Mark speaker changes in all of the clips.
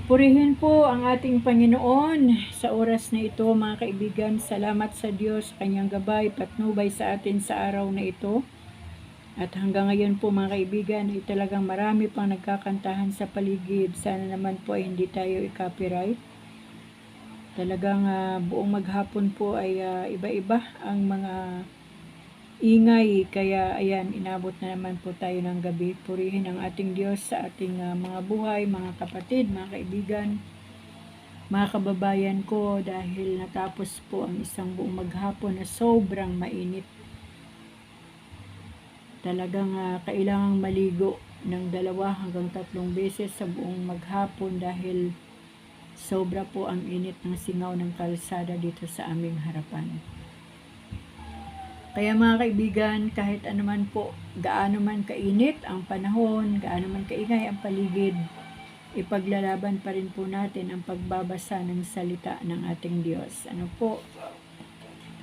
Speaker 1: Purihin po ang ating Panginoon sa oras na ito, mga kaibigan. Salamat sa Diyos sa kanyang gabay, patnubay sa atin sa araw na ito. At hanggang ngayon po, mga kaibigan, ay talagang marami pang nagkakantahan sa paligid. Sana naman po ay hindi tayo i-copyright. Talagang buong maghapon po ay iba-iba ang mga ingay, kaya ayan, inabot na naman po tayo ng gabi. Purihin ang ating Diyos sa ating mga buhay, mga kapatid, mga kaibigan, mga kababayan ko, dahil natapos po ang isang buong maghapon na sobrang mainit. Talagang kailangang maligo ng 2 hanggang 3 beses sa buong maghapon dahil sobra po ang init ng singaw ng kalsada dito sa aming harapan. Kaya mga kaibigan, kahit anuman po, gaano man kainit ang panahon, gaano man kaingay ang paligid, ipaglalaban pa rin po natin ang pagbabasa ng salita ng ating Diyos. Ano po?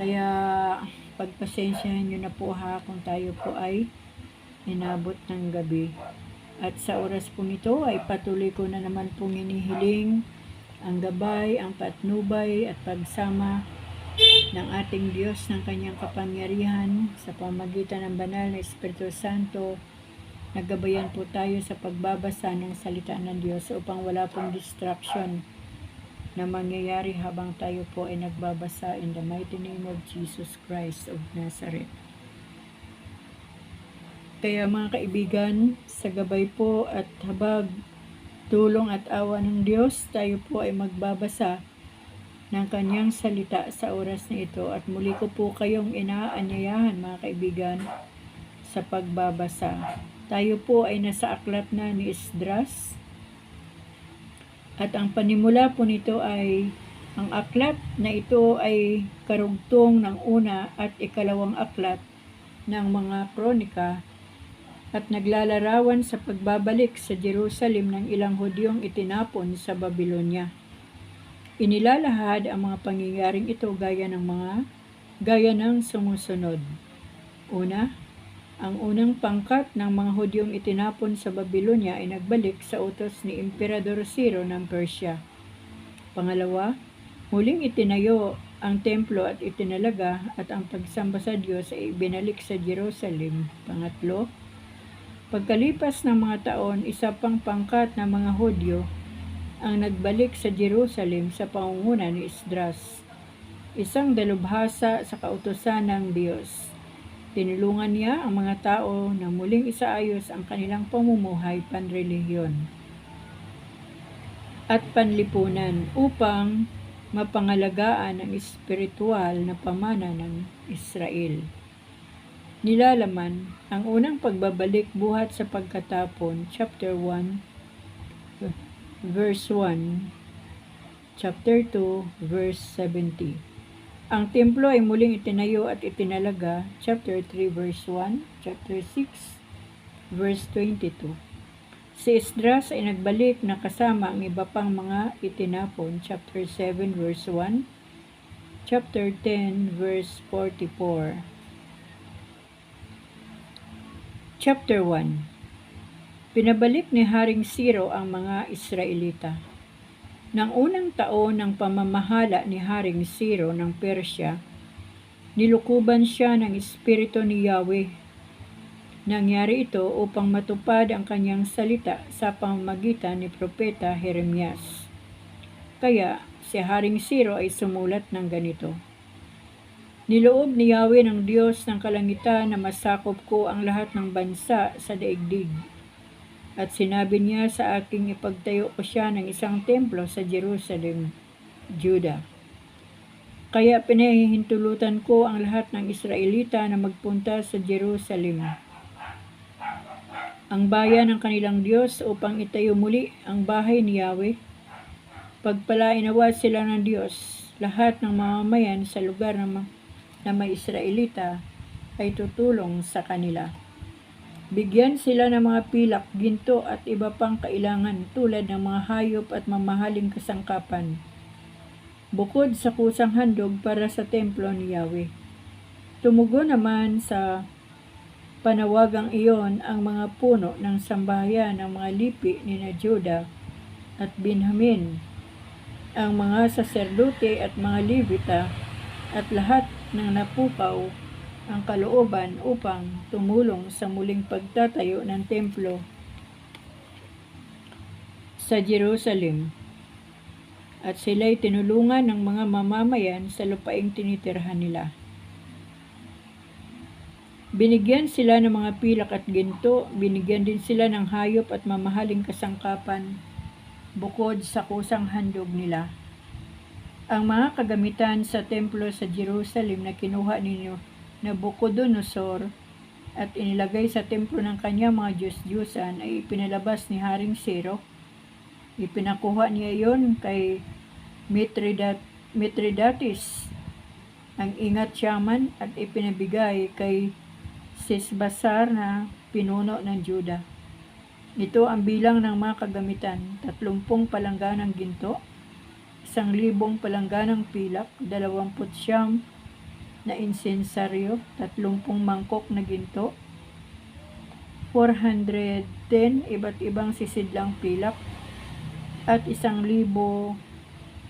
Speaker 1: Kaya pagpasensyahan nyo na po kung tayo po ay inabot ng gabi. At sa oras po nito ay patuloy ko na naman pong hinihiling ang gabay, ang patnubay at pagsama ng ating Diyos ng kanyang kapangyarihan sa pamagitan ng banal na Espiritu Santo. Naggabayan po tayo sa pagbabasa ng salita ng Diyos upang wala pong distraction na mangyayari habang tayo po ay nagbabasa in the mighty name of Jesus Christ of Nazareth. Kaya mga kaibigan, sa gabay po at habag, tulong at awa ng Diyos, tayo po ay magbabasa ng kanyang salita sa oras na ito, at muli ko po kayong inaanyayahan mga kaibigan sa pagbabasa. Tayo po ay nasa aklat na ni Esdras, at ang panimula po nito ay ang aklat na ito ay karugtong ng una at ikalawang aklat ng mga kronika at naglalarawan sa pagbabalik sa Jerusalem ng ilang Hudyong itinapon sa Babylonia. Inilalahad ang mga pangyayaring ito gaya ng sumusunod. Una, ang unang pangkat ng mga Hudyong itinapon sa Babylonia ay nagbalik sa utos ni Emperador Ciro ng Persia. Pangalawa, muling itinayo ang templo at itinalaga at ang pagsamba sa Diyos ay ibinalik sa Jerusalem. Pangatlo, pagkalipas ng mga taon, isa pang pangkat ng mga Hudyo ang nagbalik sa Jerusalem sa pangunguna ni Esdras, isang dalubhasa sa kautusan ng Diyos. Tinulungan niya ang mga tao na muling isaayos ang kanilang pamumuhay, panrelihiyon at panlipunan upang mapangalagaan ang espiritual na pamana ng Israel. Nilalaman ang unang pagbabalik buhat sa pagkatapon, chapter 1, verse 1, chapter 2, verse 70. Ang templo ay muling itinayo at itinalaga, chapter 3, verse 1, chapter 6, verse 22. Si Esdras ay nagbalik na kasama ang iba pang mga itinapon, chapter 7, verse 1, chapter 10, verse 44. Chapter 1. Pinabalik ni Haring Ciro ang mga Israelita. Nang unang taon ng pamamahala ni Haring Ciro ng Persya, nilukuban siya ng Espiritu ni Yahweh. Nangyari ito upang matupad ang kanyang salita sa pamamagitan ni Propeta Jeremias. Kaya si Haring Ciro ay sumulat ng ganito: Niloob ni Yahweh ng Diyos ng kalangitan na masakop ko ang lahat ng bansa sa daigdig. At sinabi niya sa aking ipagtayo ko siya ng isang templo sa Jerusalem, Judah. Kaya pinahihintulutan ko ang lahat ng Israelita na magpunta sa Jerusalem, ang bayan ng kanilang Diyos, upang itayo muli ang bahay ni Yahweh. Pagpalain nawa sila ng Diyos, lahat ng mamamayan sa lugar na may Israelita ay tutulong sa kanila. Bigyan sila ng mga pilak, ginto at iba pang kailangan tulad ng mga hayop at mamahaling kasangkapan, bukod sa kusang handog para sa templo ni Yahweh. Tumugon naman sa panawagang iyon ang mga puno ng sambahayan ng mga lipi ni na Judah at Benjamin, ang mga saserdote at mga Levita, at lahat ng napukaw ang kalooban upang tumulong sa muling pagtatayo ng templo sa Jerusalem. At sila'y tinulungan ng mga mamamayan sa lupaing tinitirhan nila. Binigyan sila ng mga pilak at ginto, binigyan din sila ng hayop at mamahaling kasangkapan bukod sa kusang handog nila. Ang mga kagamitan sa templo sa Jerusalem na kinuha ni Nabucodonosor at inilagay sa templo ng kanyang mga Diyos-Diyusan ay ipinalabas ni Haring Ciro. Ipinakuha niya iyon kay Mithridates, ang ingat siyaman, at ipinabigay kay Sesbasar na pinuno ng Juda. Ito ang bilang ng mga kagamitan: 30 palangganang ginto, 1,000 palangganang pilak, 29 na insensaryo, 30 mangkok na ginto, 410 iba't ibang sisidlang pilak, at 1,000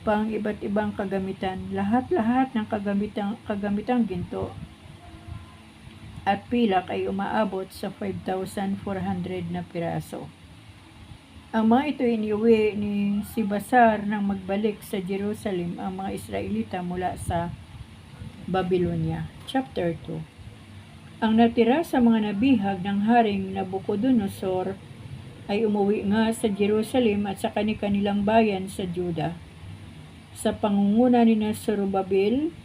Speaker 1: pang iba't ibang kagamitan. Lahat-lahat ng kagamitang ginto at pilak ay umaabot sa 5,400 na piraso. Ang mga ito iniuwi ni Sibasar nang magbalik sa Jerusalem ang mga Israelita mula sa Babylonia. Chapter 2. Ang natira sa mga nabihag ng Haring Nabucodonosor ay umuwi nga sa Jerusalem at sa kanilang bayan sa Juda. Sa pangunguna ni Zorobabel,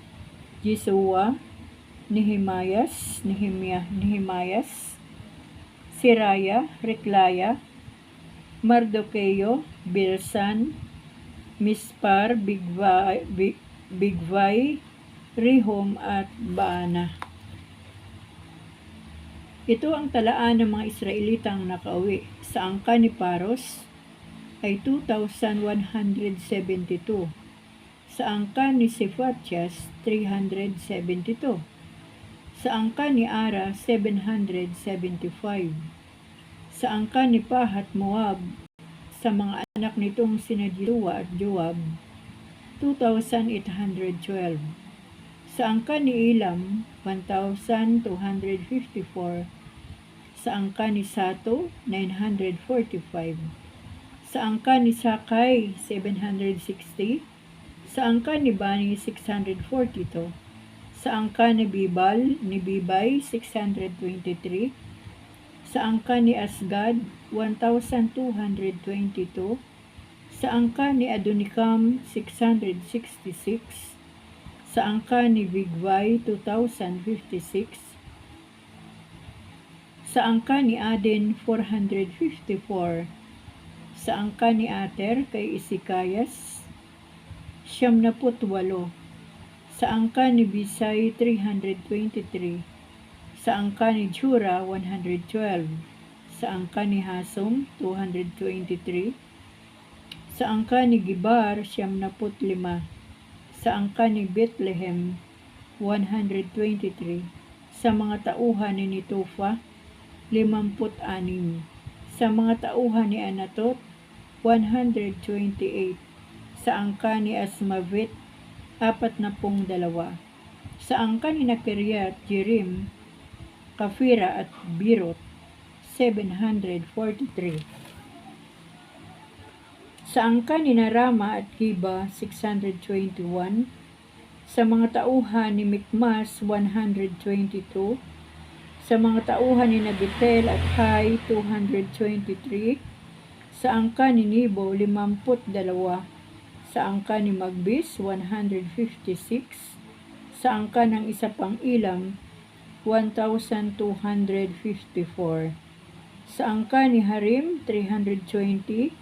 Speaker 1: Jesua, Nehemias, Seraya, Reklaya, Mardukeo, Bilsan, Mispar, Bigvai, Rehum at Baana. Ito ang talaan ng mga Israelitang nakauwi. Sa angka ni Paros ay 2,172. Sa angka ni Sephathias, 372. Sa angka ni Ara, 775. Sa angka ni Pahat Moab, sa mga anak nitong sina Jesua at Joab, 2,812. Sa angka ni Elam, 1,254. Sa angka ni Sato, 945. Sa angka ni Sakay, 760. Sa angka ni Bani, 642. Sa angka ni Bibay, 623. Sa angka ni Asgad, 1,222. Sa angka ni Adonikam, 666. Sa angka ni Bigvai, 2,056. Sa angka ni Aden, 454. Sa angka ni Ater kay Isikayas, 78. Sa angka ni Bisay, 323. Sa angka ni Jura, 112. Sa angka ni Hasum, 223. Sa angka ni Gibar, 75. Sa angka ni Bethlehem, 123. Sa mga tauhan ni Netofa, 56. Sa mga tauhan ni Anatot, 128. Sa angka ni Asmavit, 42. Sa angka ni Nakiriat, Jerim, Kafira at Birot, 743. Sa angka ni Narama at Kiba, 621. Sa mga tauhan ni Mikmas, 122. Sa mga tauhan ni Nabitel at Hai, 223. Sa angka ni Nebo, 52. Sa angka ni Magbis, 156. Sa angka ng isa pang Ilam, 1,254. Sa angka ni Harim, 320.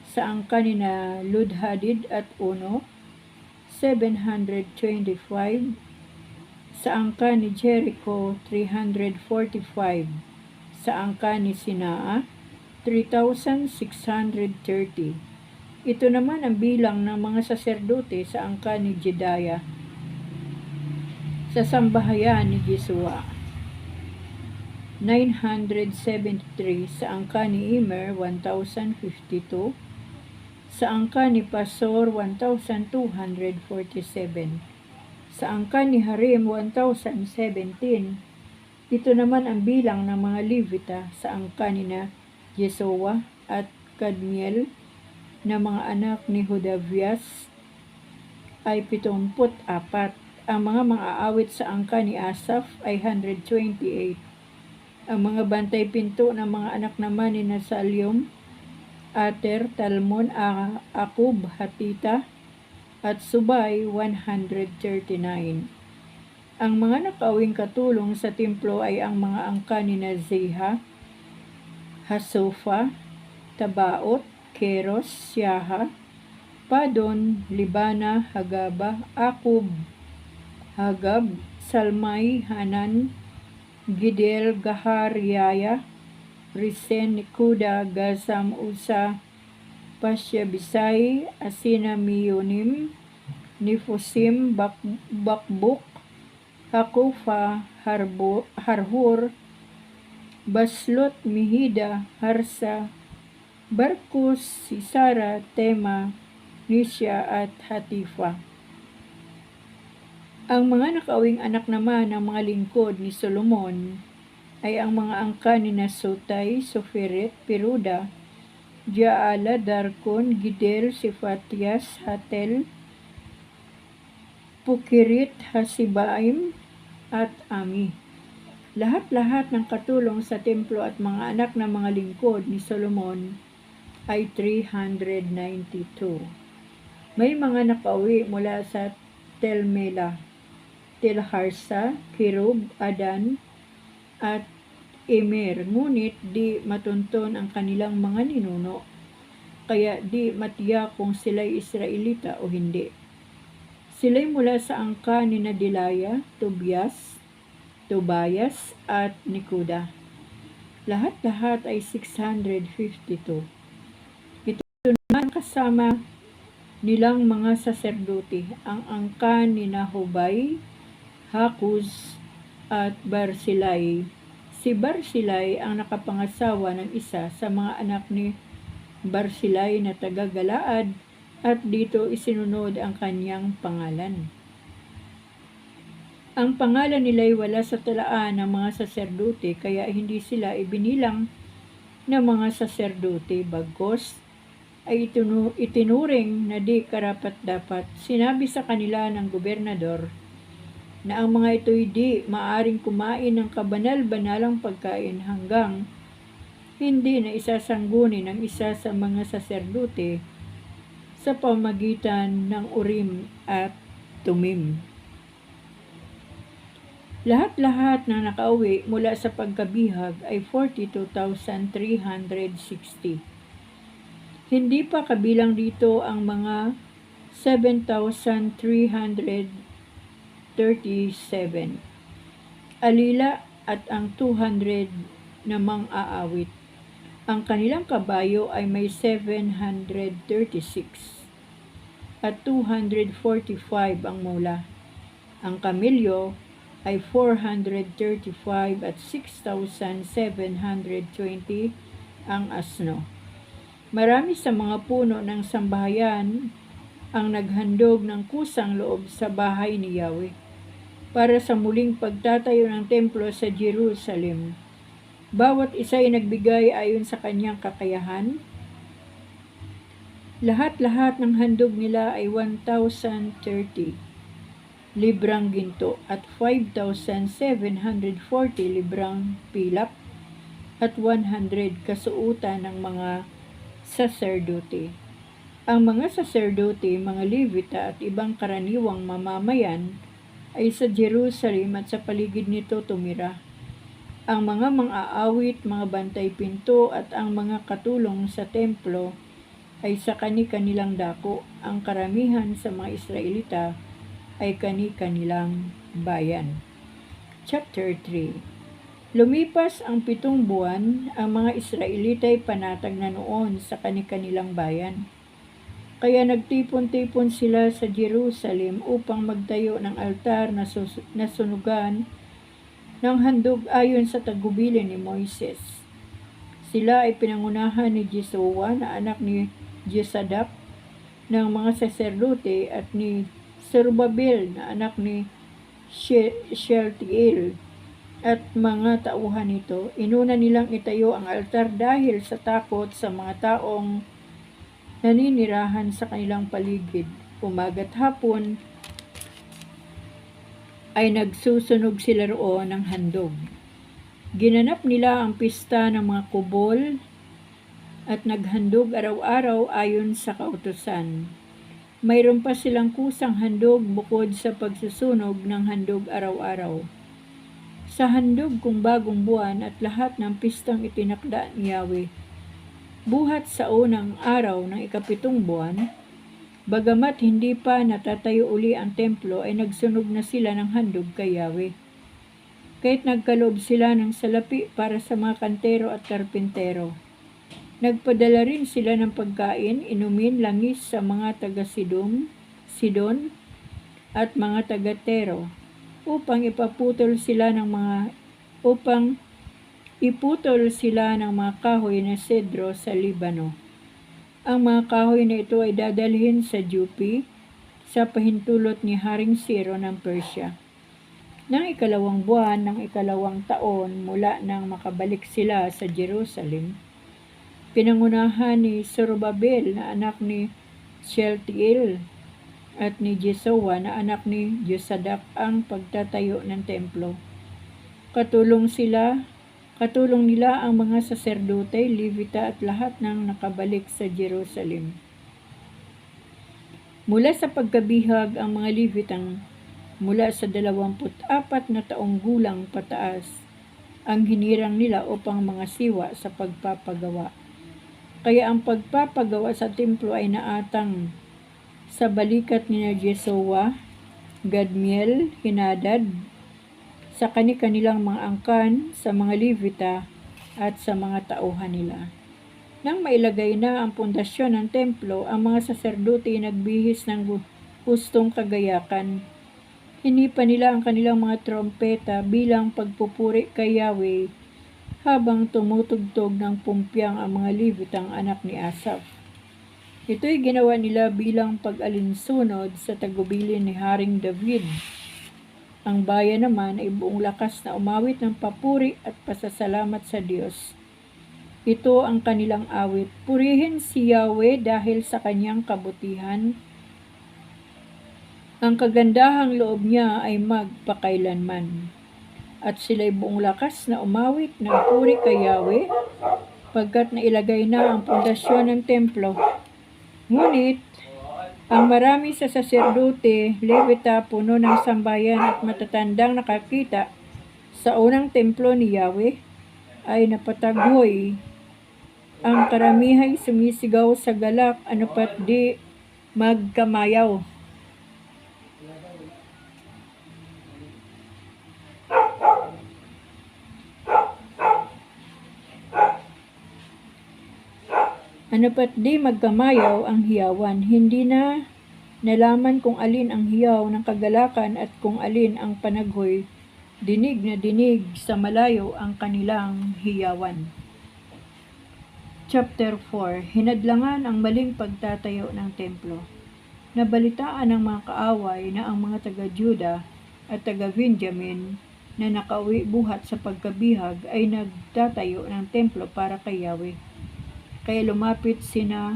Speaker 1: Sa angka ni na Ludhadid at Uno, 725. Sa angka ni Jericho, 345. Sa angka ni Sinaa, 3,630. Ito naman ang bilang ng mga saserdote sa angka ni Jedaya sa sambahayan ni Jesua. 973. Sa angka ni Immer, 1,052. Sa angka ni Pasor, 1,247. Sa angka ni Harim, 1,017. Ito naman ang bilang ng mga Levita sa angka ni na Yesowa at Kadmiel na mga anak ni Hodavias ay 74. Ang mga mang-aawit sa angka ni Asaph ay 128. Ang mga bantay pinto ng mga anak naman ni Nasalyum, Ater, Talmon, Akub, Hatita, at Subay, 139. Ang mga nakawing katulong sa templo ay ang mga angka ni Nazeha, Hasofa, Tabaot, Keros, Siaha, Padon, Libana, Hagaba, Akub, Hagab, Salmay, Hanan, Gidel, Gahar, Yaya, Risen, Nikuda, Gazam, Usa, Pasya, Bisay, Asina, Mionim, Nifusim, Bakbuk, Hakufa, Harhur, Baslot, Mihida, Harsa, Barkus, Sisara, Tema, Nisya at Hatifa. Ang mga nakawing anak naman ng mga lingkod ni Solomon ay ang mga angka ni Nasutay, Soferet, Peruda, Jaala, Darkon, Gidel, Sifatias, Hatel, Pukirit, Hasibaim, at Ami. Lahat-lahat ng katulong sa templo at mga anak ng mga lingkod ni Solomon ay 392. May mga nakauwi mula sa Telmela, Telharsa, Kirub, Adan, at Emer, ngunit di matunton ang kanilang mga ninuno, kaya di matiyak kung sila'y Israelita o hindi. Sila'y mula sa angka ni Nadilaya, Tobias, at Nikuda. Lahat-lahat ay 652. Ito naman kasama nilang mga saserdote, ang angka ni Nahubay, Hakuz, at Barsilai. Si Barsilai ang nakapangasawa ng isa sa mga anak ni Barsilai na taga-Galaad at dito isinunod ang kanyang pangalan. Ang pangalan nila'y wala sa talaan ng mga saserdote kaya hindi sila ibinilang na mga saserdote, bagkus ay itinuring na di karapat-dapat. Sinabi sa kanila ng gobernador na ang mga ito'y di maaring kumain ng kabanal-banalang pagkain hanggang hindi na isasanggunin ng isa sa mga saserdote sa pamagitan ng Urim at Tumim. Lahat-lahat na nakauwi mula sa pagkabihag ay 42,360. Hindi pa kabilang dito ang mga 7,337 alila at ang 200 na mang-aawit. Ang kanilang kabayo ay may 736 at 245 ang mula. Ang kamilyo ay 435 at 6,720 ang asno. Marami sa mga puno ng sambahayan ang naghandog ng kusang loob sa bahay ni Yahweh para sa muling pagtatayo ng templo sa Jerusalem. Bawat isa ay nagbigay ayon sa kanyang kakayahan. Lahat-lahat ng handog nila ay 1,030 librang ginto at 5,740 librang pilak at 100 kasuutan ng mga saserdote. Ang mga saserdote, mga Levita at ibang karaniwang mamamayan ay sa Jerusalem at sa paligid nito tumira. Ang mga mang-aawit, mga bantay pinto at ang mga katulong sa templo ay sa kani-kanilang dako. Ang karamihan sa mga Israelita ay kani-kanilang bayan. Chapter 3. Lumipas ang 7 buwan, ang mga Israelita ay panatag na noon sa kani-kanilang bayan. Kaya nagtipon-tipon sila sa Jerusalem upang magtayo ng altar na sunugan ng handog ayon sa tagubilin ni Moises. Sila ay pinangunahan ni Jesua na anak ni Jesadak ng mga saserdote at ni Zerubbabel na anak ni Shealtiel at mga tauhan nito. Inuna nilang itayo ang altar dahil sa takot sa mga taong naninirahan sa kanilang paligid. Umaga't hapon ay nagsusunog sila roon ng handog. Ginanap nila ang pista ng mga kubol at naghandog araw-araw ayon sa kautusan. Mayroon pa silang kusang handog bukod sa pagsusunog ng handog araw-araw. Sa handog kung bagong buwan at lahat ng pistang itinakda ni Yahweh. Buhat sa unang araw ng 7 buwan, bagamat hindi pa natatayo uli ang templo ay nagsunog na sila ng handog kay Yahweh. Kahit nagkaloob sila ng salapi para sa mga kantero at karpintero. Nagpadala rin sila ng pagkain, inumin, langis sa mga taga-Sidon at mga taga-Tero upang iputol sila ng mga kahoy na sedro sa Libano. Ang mga kahoy na ito ay dadalhin sa Jupi sa pahintulot ni Haring Ciro ng Persia. Nang 2 buwan ng 2 taon mula nang makabalik sila sa Jerusalem, pinangunahan ni Zerubbabel na anak ni Shealtiel at ni Jesua na anak ni Josadak ang pagtatayo ng templo. Katulong nila ang mga saserdote, Levita at lahat ng nakabalik sa Jerusalem. Mula sa pagkabihag ang mga Levitang mula sa 24 na taong gulang pataas ang hinirang nila upang mga siwa sa pagpapagawa. Kaya ang pagpapagawa sa templo ay naatang sa balikat ni Jesua, Gadmiel, Hinadad, sa kanilang mga angkan, sa mga Levita at sa mga tauhan nila. Nang mailagay na ang pundasyon ng templo, ang mga saserdote nagbihis ng hustong kagayakan. Hinipa nila ang kanilang mga trompeta bilang pagpupuri kay Yahweh habang tumutugtog ng pumpyang ang mga Levitang anak ni Asaph. Ito'y ginawa nila bilang pag-alinsunod sa tagubilin ni Haring David. Ang bayan naman ay buong lakas na umawit ng papuri at pasasalamat sa Diyos. Ito ang kanilang awit. Purihin si Yahweh dahil sa kanyang kabutihan. Ang kagandahang loob niya ay magpakailanman. At sila'y buong lakas na umawit ng puri kay Yahweh, pagkat nailagay na ang pundasyon ng templo. Ngunit, ang marami sa saserdote, Levita, puno ng sambayan at matatandang nakakita sa unang templo ni Yahweh ay napatagoy. Ang karamihay sumisigaw sa galak, ano pat di magkamayaw. Ano pat di magkamayaw ang hiyawan, hindi na nalaman kung alin ang hiyaw ng kagalakan at kung alin ang panaghoy. Dinig na dinig sa malayo ang kanilang hiyawan. Chapter 4. Hinadlangan ang maling pagtatayo ng templo. Nabalitaan ng mga kaaway na ang mga taga-Juda at taga-Benjamin na nakauwi buhat sa pagkabihag ay nagtatayo ng templo para kay Yahweh. Kaya lumapit sila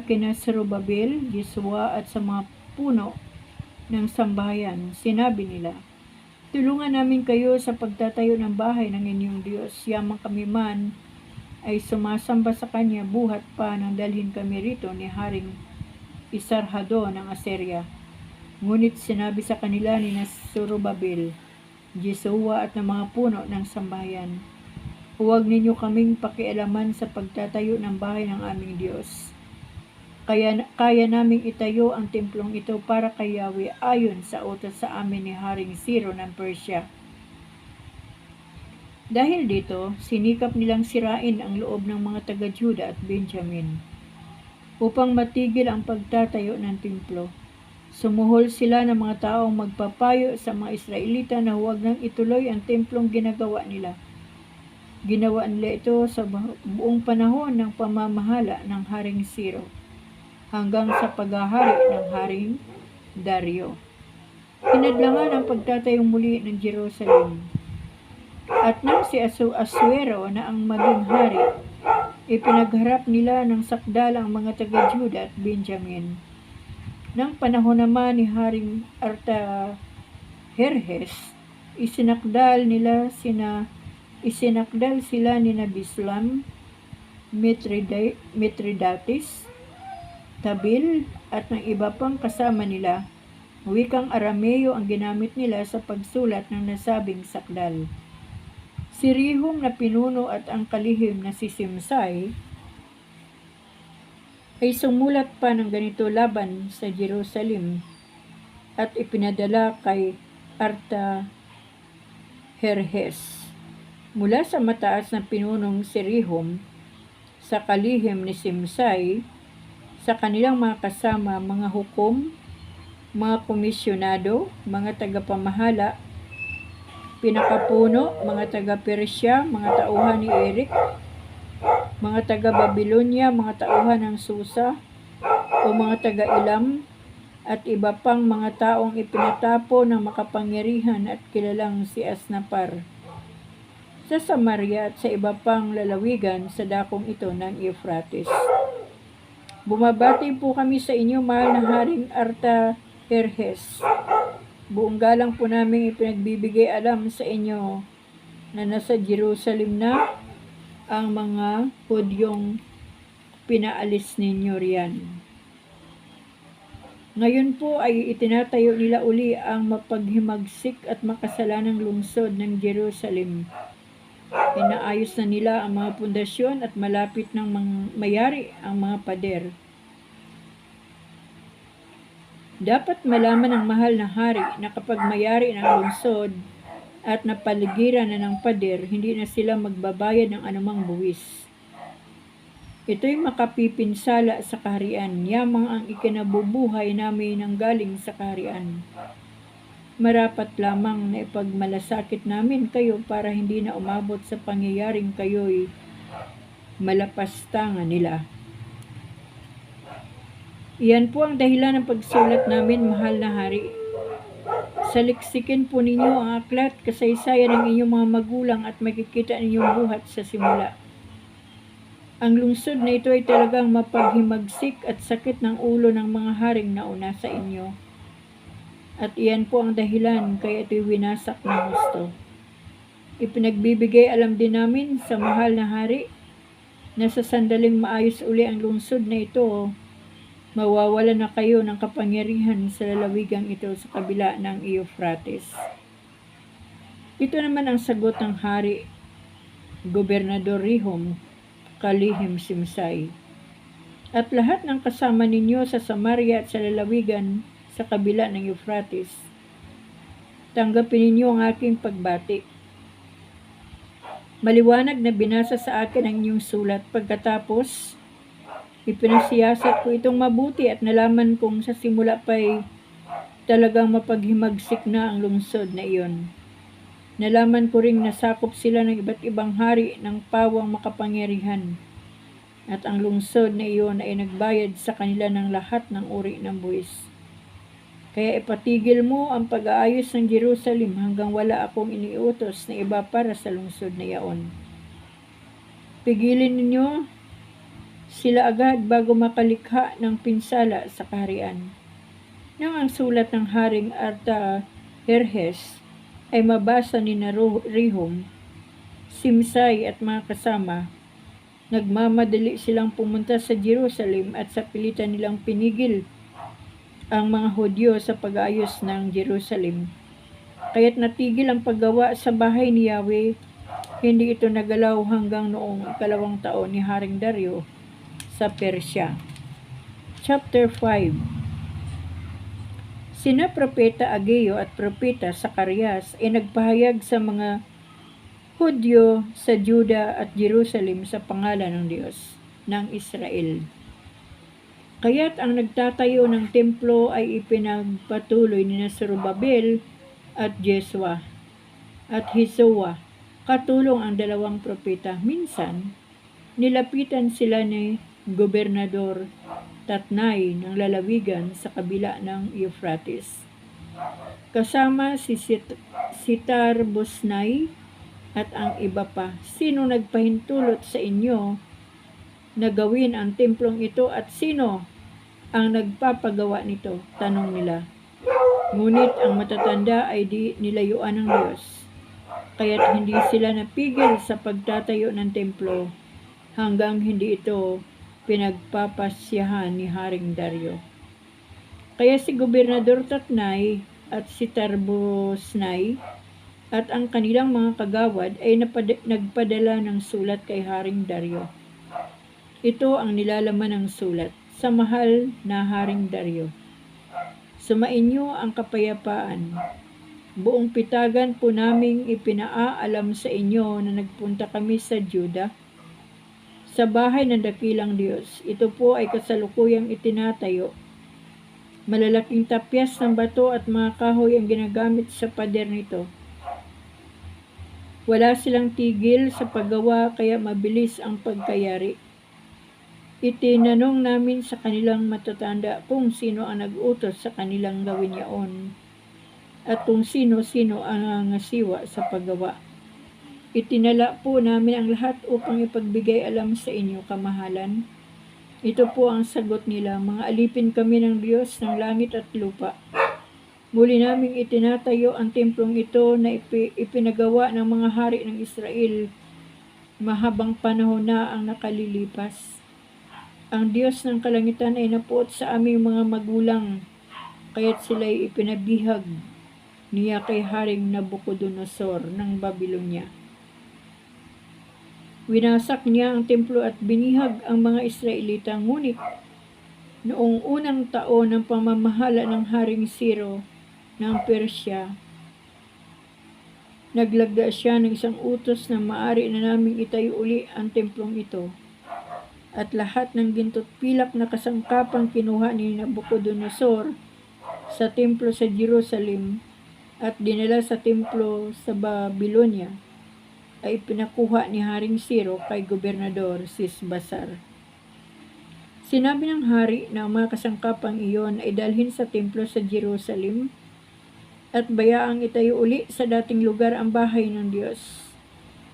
Speaker 1: kina Zerubbabel, Jesua at sa mga puno ng sambahayan. Sinabi nila, tulungan namin kayo sa pagtatayo ng bahay ng inyong Diyos. Yamang kami man ay sumasamba sa Kanya, buhat pa nang dalhin kami rito ni Haring Isarhado ng Assyria. Ngunit sinabi sa kanila ni Zerubbabel, Jesua at ng mga puno ng sambahayan, huwag ninyo kaming pakialaman sa pagtatayo ng bahay ng aming Diyos. Kaya naming itayo ang templong ito para kay Yahweh ayon sa utos sa amin ni Haring Ciro ng Persia. Dahil dito, sinikap nilang sirain ang loob ng mga taga-Juda at Benjamin upang matigil ang pagtatayo ng templo. Sumuhol sila ng mga taong magpapayo sa mga Israelita na huwag nang ituloy ang templong ginagawa nila. Ginawa nila ito sa buong panahon ng pamamahala ng Haring Ciro. hanggang sa paghahari ng Haring Dario. Hinadlangan ang pagtatayong muli ng Jerusalem. At nang si Asuero na ang maging hari, ipinagharap nila ng sakdal ang mga taga-Juda at Benjamin. Nang panahon naman ni Haring Artaherjes, isinakdal sila ni Bislam, Mithridates, Tabil at ng iba pang kasama nila. Wikang Arameo ang ginamit nila sa pagsulat ng nasabing sakdal. Si Rehum na pinuno at ang kalihim na si Simsai ay sumulat pa ng ganito laban sa Jerusalem at ipinadala kay Artaherjes. Mula sa mataas na pinunong si Rehum, sa kalihim ni Simsai, sa kanilang mga kasama, mga hukom, mga komisyonado, mga tagapamahala, pinakapuno, mga taga-Persya, mga tauhan ni Eric, mga taga-Babylonia, mga tauhan ng Susa, o mga taga-Ilam, at iba pang mga taong ipinatapo ng makapangyarihan at kilalang si Asnapar sa Samaria at sa iba pang lalawigan sa dakong ito ng Euphrates. Bumabati po kami sa inyo, mahal na Haring Artaherjes. Buong galang po namin ipinagbibigay alam sa inyo na nasa Jerusalem na ang mga Hudyong pinaalis ninyo riyan. Ngayon po ay itinatayo nila uli ang mapaghimagsik at makasalanang lungsod ng Jerusalem. Inaayos na nila ang mga pundasyon at malapit ng mayari ang mga pader. Dapat malaman ng mahal na hari na kapag mayari ng lungsod at napaligiran na ng pader, hindi na sila magbabayad ng anumang buwis. Ito'y makapipinsala sa kaharian, yamang ang ikinabubuhay namin ng galing sa kaharian. Marapat lamang na ipagmalasakit namin kayo para hindi na umabot sa pangyayaring kayo'y malapastangan nila. Iyan po ang dahilan ng pagsulat namin, mahal na hari. Saliksikin po ninyo ang aklat, kasaysayan ng inyong mga magulang at makikita ninyong buhat sa simula. Ang lungsod na ito ay talagang mapaghimagsik at sakit ng ulo ng mga haring nauna sa inyo. At iyan po ang dahilan kaya ito'y winasak ng gusto. Ipinagbibigay alam din namin sa mahal na hari na sa sandaling maayos uli ang lungsod na ito, mawawala na kayo ng kapangyarihan sa lalawigang ito sa kabila ng Euphrates. Ito naman ang sagot ng hari, Gobernador Rehum, kalihim Simsai. At lahat ng kasama ninyo sa Samaria at sa lalawigan sa kabila ng Euphrates, tanggapin ninyo ang aking pagbati. Maliwanag na binasa sa akin ang inyong sulat. Pagkatapos, ipinasiyasat ko itong mabuti at nalaman kong sa simula pa'y talagang mapaghimagsik na ang lungsod na iyon. Nalaman ko ring nasakop sila ng iba't ibang hari ng pawang makapangyarihan. At ang lungsod na iyon ay nagbayad sa kanila ng lahat ng uri ng buwis. Kaya ipatigil mo ang pag-aayos ng Jerusalem hanggang wala akong iniutos na iba para sa lungsod na iyon. Pigilin ninyo sila agad bago makalikha ng pinsala sa kaharian. Nang ang sulat ng Haring Artaherjes ay mabasa ni Rehum, Simsai at mga kasama, nagmamadali silang pumunta sa Jerusalem at sa pilitan nilang pinigil ang mga Hudyo sa pag-aayos ng Jerusalem. Kaya't natigil ang paggawa sa bahay ni Yahweh, hindi ito nagalaw hanggang noong 2 taon ni Haring Dario sa Persya. Chapter 5. Sina Propeta Ageo at Propeta Zacarias ay nagpahayag sa mga Hudyo sa Juda at Jerusalem sa pangalan ng Diyos ng Israel. Kaya't ang nagtatayo ng templo ay ipinagpatuloy ni Zorobabel at Jesua at Hesua, katulong ang 2 propeta. Minsan, nilapitan sila ni Gobernador Tatnai ng lalawigan sa kabila ng Euphrates. Kasama si Sitar-Boznai at ang iba pa. Sino nagpahintulot sa inyo na gawin ang templong ito at sino ang nagpapagawa nito? Tanong nila. Ngunit ang matatanda ay di nilayuan ng Diyos, kaya't hindi sila napigil sa pagtatayo ng templo hanggang hindi ito pinagpapasyahan ni Haring Dario. Kaya si Gobernador Tatnai at si Sitar-Boznai at ang kanilang mga kagawad ay nagpadala ng sulat kay Haring Dario. Ito ang nilalaman ng sulat. Sa mahal na Haring Dario, sumainyo ang kapayapaan. Buong pitagan po naming ipinaalam sa inyo na nagpunta kami sa Juda, sa bahay ng dakilang Diyos. Ito po ay kasalukuyang itinatayo. Malalaking tapyas ng bato at mga kahoy ang ginagamit sa pader nito. Wala silang tigil sa paggawa kaya mabilis ang pagkayari. Itinanong namin sa kanilang matatanda kung sino ang nag-utos sa kanilang gawin yaon at kung sino-sino ang nangasiwa sa paggawa. Itinala po namin ang lahat upang ipagbigay alam sa inyo, kamahalan. Ito po ang sagot nila, mga alipin kami ng Diyos ng langit at lupa. Muli naming itinatayo ang templong ito na ipinagawa ng mga hari ng Israel. Mahabang panahon na ang nakalilipas. Ang Diyos ng kalangitan ay napuot sa aming mga magulang, kaya't sila'y ipinabihag niya kay Haring Nabucodonosor ng Babylonia. Winasak niya ang templo at binihag ang mga Israelita, ngunit noong unang taon ng pamamahala ng Haring Ciro ng Persya, naglagda siya ng isang utos na maaari na naming itayo uli ang templong ito. At lahat ng ginto't pilak na kasangkapang kinuha ni Nabucodonosor sa templo sa Jerusalem at dinala sa templo sa Babylonia ay pinakuha ni Haring Ciro kay Gobernador Sisbasar. Sinabi ng hari na ang mga kasangkapang iyon ay dalhin sa templo sa Jerusalem at bayaang itayo uli sa dating lugar ang bahay ng Diyos.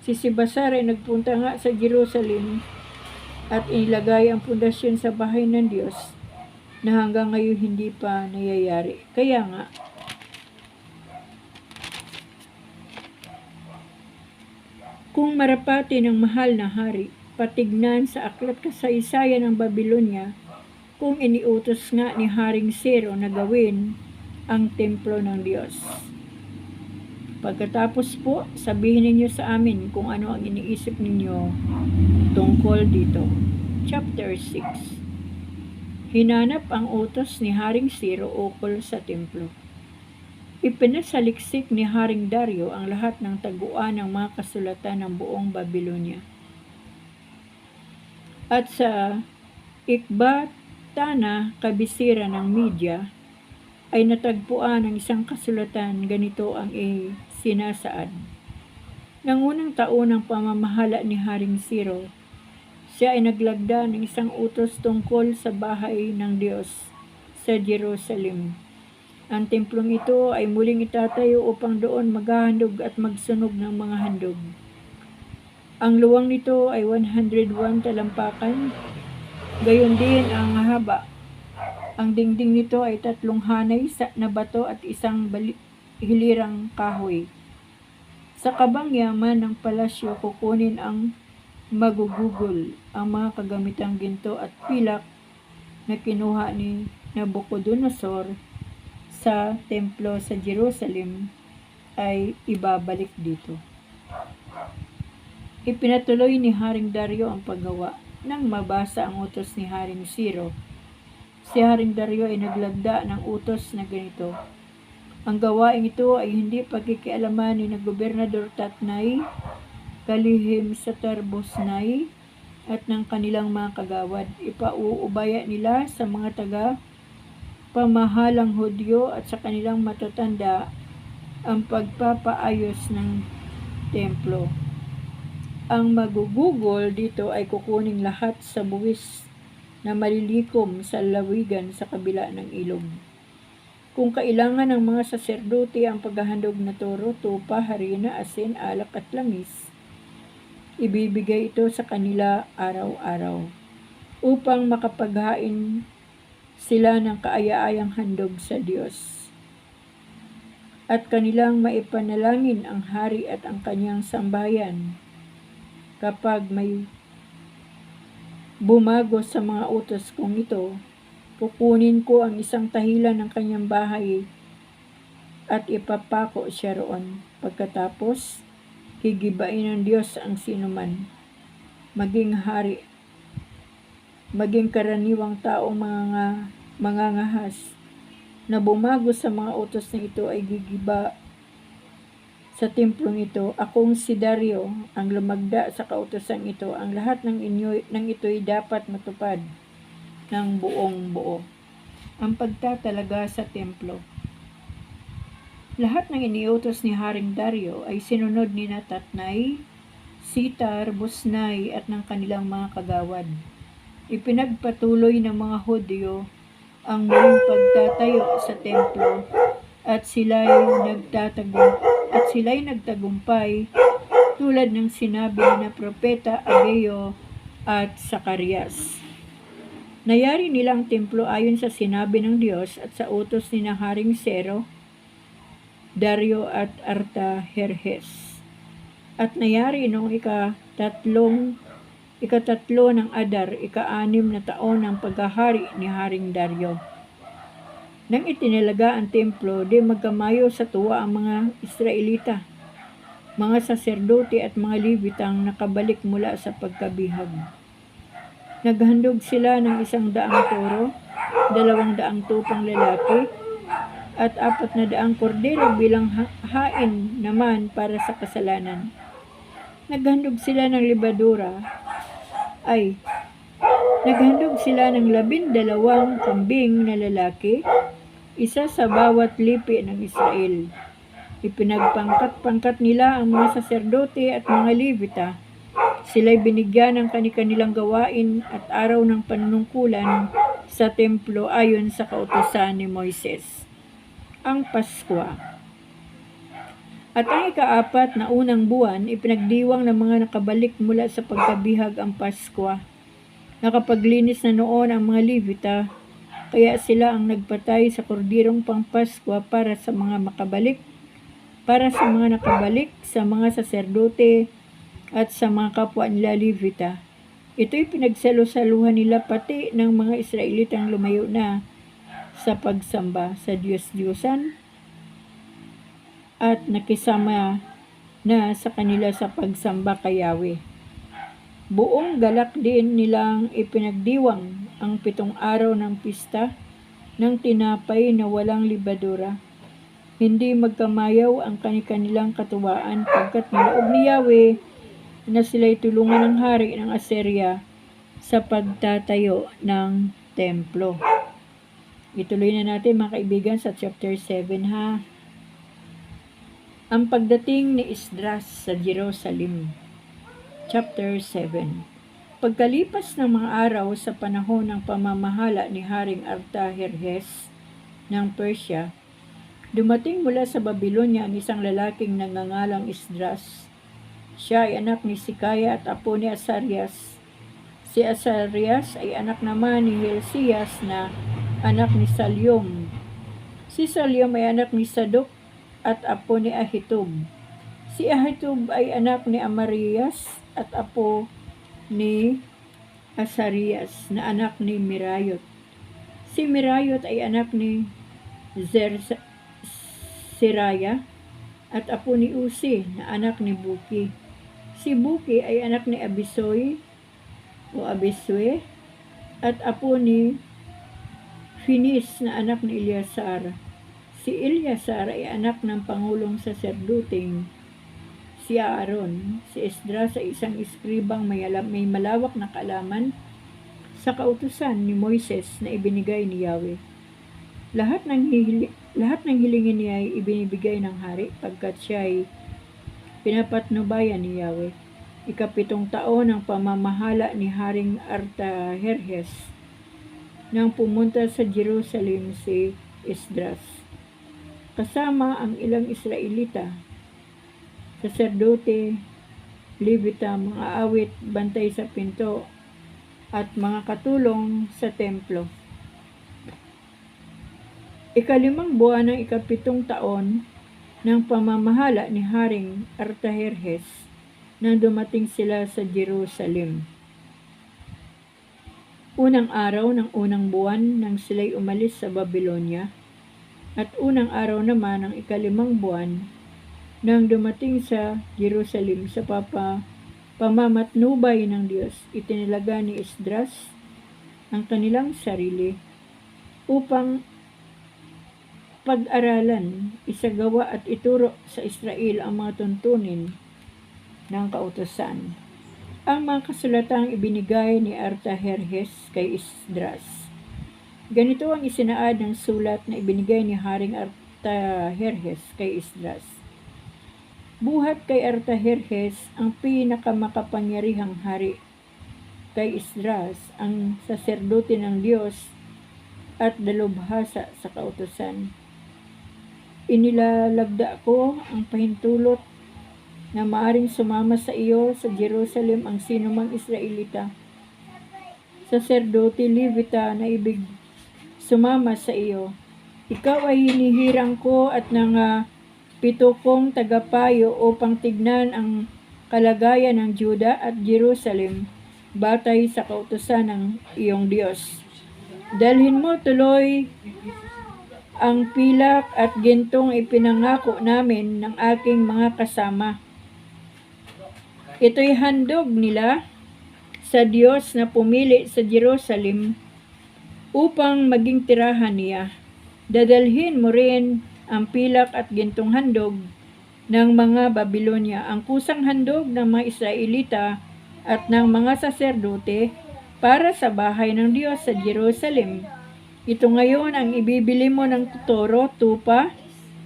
Speaker 1: Si Sisbasar ay nagpunta nga sa Jerusalem at inilagay ang pundasyon sa bahay ng Diyos na hanggang ngayon hindi pa nangyayari. Kaya nga, kung marapati ng mahal na hari, patignan sa aklat kasaysayan ng Babylonia kung iniutos nga ni Haring Ciro na gawin ang templo ng Diyos. Pagkatapos po, sabihin ninyo sa amin kung ano ang iniisip ninyo tungkol dito. Chapter 6. Hinanap ang utos ni Haring Ciro ukol sa templo. Ipinasaliksik ni Haring Dario ang lahat ng taguan ng mga kasulatan ng buong Babylonia. At sa Ikbatana, kabisira ng Media, ay natagpuan ng isang kasulatan, ganito ang sinasaad. Nang unang taon ng pamamahala ni Haring Ciro, siya ay naglagda ng isang utos tungkol sa bahay ng Diyos sa Jerusalem. Ang templong ito ay muling itatayo upang doon maghahandog at magsunog ng mga handog. Ang luwang nito ay 101 talampakan, gayon din ang haba. Ang dingding nito ay 3 hanay na bato at isang hilirang kahoy. Sa kabang yaman ng palasyo kukunin ang magugugol ang mga kagamitang ginto at pilak na kinuha ni Nabucodonosor sa templo sa Jerusalem ay ibabalik dito. Ipinatuloy ni Haring Dario ang paggawa. Nang mabasa ang utos ni Haring Ciro, si Haring Dario ay naglagda ng utos na ganito. Ang gawain ito ay hindi pagkikialaman ni Gobernador Tatnai, kalihim sa Sitar-Boznai at ng kanilang mga kagawad. Ipauubaya nila sa mga pamahalang Hudyo at sa kanilang matatanda ang pagpapaayos ng templo. Ang magugugol dito ay kukuning lahat sa buwis na malilikom sa lawigan sa kabila ng ilog. Kung kailangan ng mga saserdote ang paghahandog na toro, tupa, harina, asin, alak at langis, ibibigay ito sa kanila araw-araw upang makapaghain sila ng kaaya-ayang handog sa Diyos. At kanilang maipanalangin ang hari at ang kanyang sambayan kapag may bumago sa mga utos kong ito. Kukunin ko ang isang tahilan ng kanyang bahay at ipapako siya roon. Pagkatapos, higibain ng Diyos ang sinuman, maging hari, maging karaniwang taong mangangahas na bumago sa mga utos na ito ay gigiba sa templong ito. Akong si Dario ang lumagda sa kautosan ito. Ang lahat ng ito'y dapat matupad ng buong buo. Ang pagtatalaga sa templo. Lahat ng iniutos ni Haring Dario ay sinunod ni Tatnai, Sitar, Busnay at ng kanilang mga kagawad. Ipinagpatuloy ng mga Hudyo ang muling pagtatayo sa templo at sila'y nagtagumpay tulad ng sinabi ni na propeta Ageo at Zacarias. Nayari nilang templo ayon sa sinabi ng Diyos at sa utos ni na Haring Sero, Dario at Artaherjes. At nayari noong ikatatlo ng Adar, ika-6 na taon ng paghahari ni Haring Dario. Nang itinalaga ang templo, di magkamayo sa tuwa ang mga Israelita, mga saserdote at mga Levitang nakabalik mula sa pagkabihag. Naghandog sila ng 100 toro, 200 tupang lalaki, at 400 kordero bilang hain naman para sa kasalanan. Naghandog sila ng 12 kambing na lalaki, isa sa bawat lipi ng Israel. Ipinagpangkat-pangkat nila ang mga saserdote at mga Levita. Sila'y binigyan ng kanilang gawain at araw ng panunungkulan sa templo ayon sa kautusan ni Moises. Ang Paskwa. At ang ika-4 na unang buwan, ipinagdiwang ng mga nakabalik mula sa pagkabihag ang Paskwa. Nakapaglinis na noon ang mga Levita, kaya sila ang nagpatay sa kordirong pangpaskwa para sa mga nakabalik, sa mga saserdote at sa mga kapwa nila Levita. Ito'y pinagsalo-saluhan nila pati ng mga Israelitang lumayo na sa pagsamba sa Diyos-Diyosan at nakisama na sa kanila sa pagsamba kay Yahweh. Buong galak din nilang ipinagdiwang ang 7 araw ng pista ng tinapay na walang libadura. Hindi magkamayaw ang kanilang katuwaan pagkat niloob ni Yahweh na sila'y tulungan ng hari ng Assyria sa pagtatayo ng templo. Ituloy na natin mga kaibigan sa chapter 7 ha. Ang pagdating ni Esdras sa Jerusalem. Chapter 7. Pagkalipas ng mga araw sa panahon ng pamamahala ni Haring Artaherjes ng Persia, dumating mula sa Babylonia ang isang lalaking nangangalang Esdras. Siya ay anak ni Sikaya at apo ni Asarias. Si Asarias ay anak naman ni Hilcias na anak ni Salyom. Si Salyom ay anak ni Sadok at apo ni Ahitub. Si Ahitub ay anak ni Amarias at apo ni Asarias na anak ni Mirayot. Si Mirayot ay anak ni Seraya at apo ni Uzi na anak ni Buki. Si Buki ay anak ni Abisue at apo ni Finis na anak ni Eleazar. Si Eleazar ay anak ng pangulong saserdoteng si Aaron. Si Esdras ay isang eskribang may malawak na kaalaman sa kautusan ni Moises na ibinigay ni Yahweh. Lahat ng hilingin niya ay ibinibigay ng hari pagkat siya ay pinapatnubayan ni Yahweh. Ika-7 taon ng pamamahala ni Haring Artaherjes nang pumunta sa Jerusalem si Esdras. Kasama ang ilang Israelita, saserdote, Levita, mga awit, bantay sa pinto, at mga katulong sa templo. Ikalimang buwan ng 7 taon ng pamamahala ni Haring Artajerjes nang dumating sila sa Jerusalem. Unang araw ng unang buwan nang sila'y umalis sa Babylonia, at unang araw naman ng 5 buwan nang dumating sa Jerusalem sa pamamatnubay ng Diyos, itinilaga ni Esdras ang kanilang sarili upang pag-aralan, isagawa at ituro sa Israel ang mga tuntunin ng kautusan. Ang mga kasulatang ibinigay ni Artajerjes kay Esdras. Ganito ang isinaad ng sulat na ibinigay ni Haring Artajerjes kay Esdras. Buhat kay Artajerjes ang pinakamakapangyarihang hari, kay Esdras ang saserdote ng Diyos at dalubhasa sa kautusan. Inilalagda ko ang pahintulot na maaring sumama sa iyo sa Jerusalem ang sinumang Israelita, saserdote, Levita na ibig sumama sa iyo. Ikaw ay hinihirang ko at ng 7 kong tagapayo upang tignan ang kalagayan ng Juda at Jerusalem batay sa kautusan ng iyong Diyos. Dalhin mo tuloy ang pilak at gintong ipinangako namin ng aking mga kasama. Ito'y handog nila sa Diyos na pumili sa Jerusalem upang maging tirahan niya. Dadalhin mo rin ang pilak at gintong handog ng mga Babylonia, ang kusang handog ng mga Israelita at ng mga saserdote para sa bahay ng Diyos sa Jerusalem. Ito ngayon ang ibibili mo ng toro, tupa,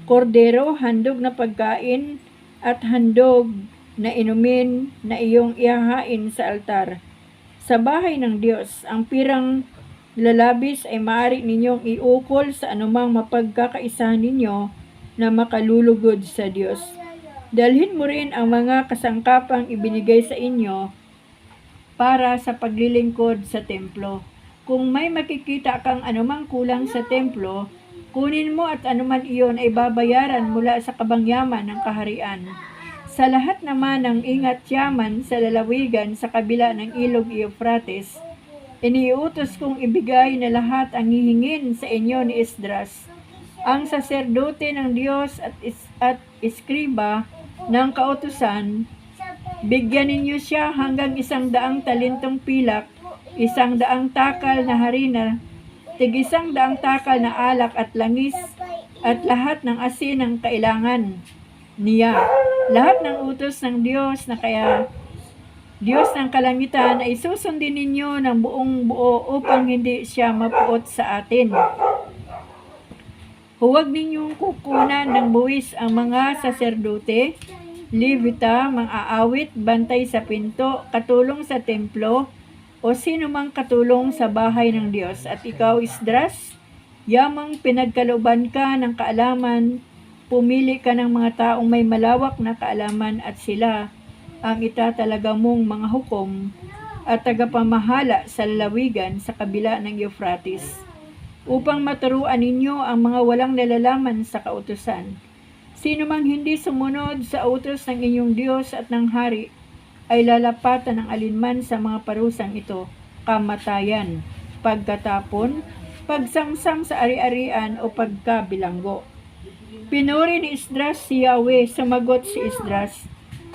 Speaker 1: kordero, handog na pagkain at handog na inumin na iyong ihahain sa altar. Sa bahay ng Diyos, ang pirang lalabis ay maaari ninyong iukol sa anumang mapagkakaisahan ninyo na makalulugod sa Diyos. Dalhin mo rin ang mga kasangkapang ibinigay sa inyo para sa paglilingkod sa templo. Kung may makikita kang anumang kulang sa templo, kunin mo at anuman iyon ay babayaran mula sa kabangyaman ng kaharian. Sa lahat naman ng ingat-yaman sa lalawigan sa kabila ng ilog Euphrates, iniutos kong ibigay na lahat ang hihingin sa inyo ni Esdras, ang saserdote ng Diyos at eskriba ng kautusan. Bigyan ninyo siya hanggang 100 talentong pilak, 100 takal na harina, tig-100 takal na alak at langis, at lahat ng asin ng kailangan niya. Lahat ng utos ng Diyos na kaya Diyos ng kalangitan ay susundin ninyo ng buong buo upang hindi siya mapuot sa atin. Huwag ninyong kukunan ng buwis ang mga saserdote, Levita, mga aawit, bantay sa pinto, katulong sa templo, o sino mang katulong sa bahay ng Diyos. At ikaw, Esdras, yamang pinagkalooban ka ng kaalaman, pumili ka ng mga taong may malawak na kaalaman at sila ang itatalaga mong mga hukom at tagapamahala sa lalawigan sa kabila ng Euphrates, upang maturuan ninyo ang mga walang nalalaman sa kautusan. Sino mang hindi sumunod sa utos ng inyong Diyos at ng hari ay lalapatan ng alinman sa mga parusang ito, kamatayan, pagkatapon, pagsamsam sa ari-arian o pagkabilanggo. Pinuri ni Esdras si Yahweh. Sumagot si Esdras,